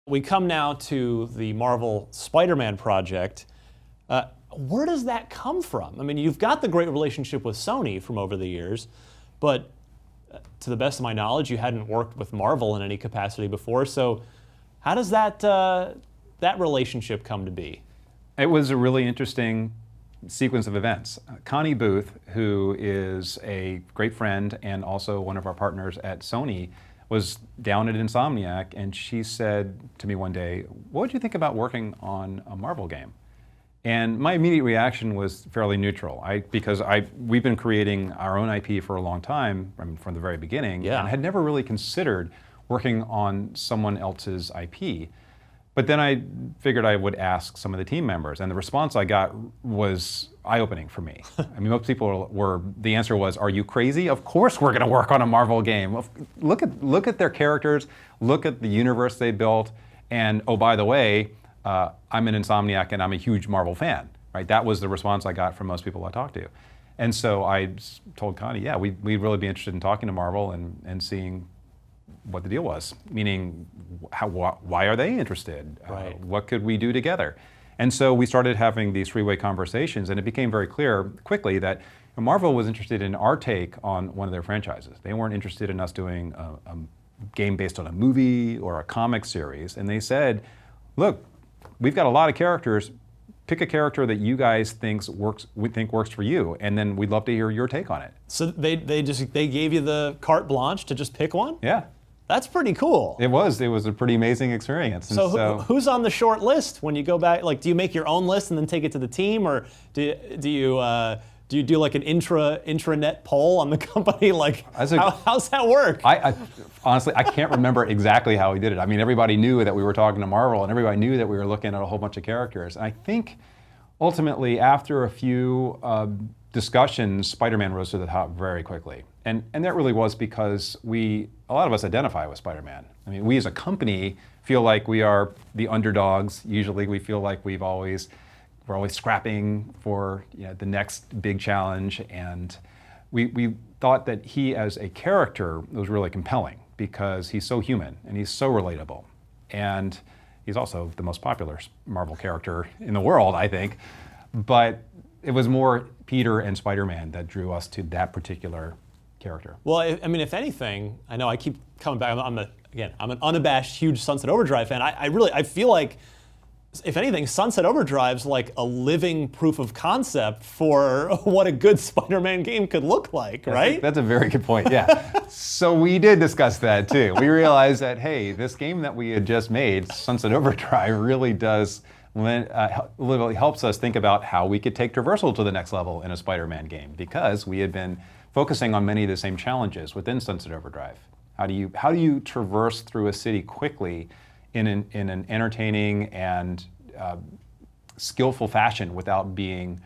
We come now to the Marvel Spider-Man project. Where does that come from? I mean, you've got the great relationship with Sony from over the years, but to the best of my knowledge, you hadn't worked with Marvel in any capacity before. So how does that relationship come to be? It was a really interesting sequence of events. Connie Booth, who is a great friend and also one of our partners at Sony, was down at Insomniac, and she said to me one day, "What would you think about working on a Marvel game?" And my immediate reaction was fairly neutral, because we've been creating our own IP for a long time, from the very beginning, Yeah. and had never really considered working on someone else's IP. But then I figured I would ask some of the team members, and the response I got was eye-opening for me. I mean, most people the answer was, "Are you crazy? Of course we're going to work on a Marvel game. Look at their characters, look at the universe they built, and oh, by the way, I'm an Insomniac and I'm a huge Marvel fan," right? That was the response I got from most people I talked to. And so I told Connie, yeah, we'd really be interested in talking to Marvel and seeing what the deal was, meaning why are they interested? Right. What could we do together? And so we started having these three-way conversations, and it became very clear quickly that Marvel was interested in our take on one of their franchises. They weren't interested in us doing a game based on a movie or a comic series, and they said, "Look, we've got a lot of characters. Pick a character that you guys think works for you, and then we'd love to hear your take on it." So they gave you the carte blanche to just pick one? Yeah. That's pretty cool. It was a pretty amazing experience. So who's on the short list when you go back? Like, do you make your own list and then take it to the team, or do you do like an intranet poll on the company? Like, how's that work? I honestly, I can't remember exactly how we did it. I mean, everybody knew that we were talking to Marvel, and everybody knew that we were looking at a whole bunch of characters. And I think ultimately, after a few discussions, Spider-Man rose to the top very quickly. And that really was because a lot of us identify with Spider-Man. I mean, we as a company feel like we are the underdogs. Usually we feel like we're always scrapping for the next big challenge. And we thought that he as a character was really compelling because he's so human and he's so relatable. And he's also the most popular Marvel character in the world, I think. But it was more Peter and Spider-Man that drew us to that particular character. Well, I mean, if anything, I know I keep coming back. I'm an unabashed, huge Sunset Overdrive fan. I feel like, if anything, Sunset Overdrive's like a living proof of concept for what a good Spider-Man game could look like, right? That's a very good point, yeah. So we did discuss that too. We realized that, hey, this game that we had just made, Sunset Overdrive, really does literally helps us think about how we could take traversal to the next level in a Spider-Man game, because we had been focusing on many of the same challenges within Sunset Overdrive. How do you traverse through a city quickly in an entertaining and skillful fashion without being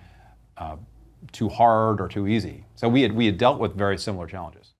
too hard or too easy? So we had dealt with very similar challenges.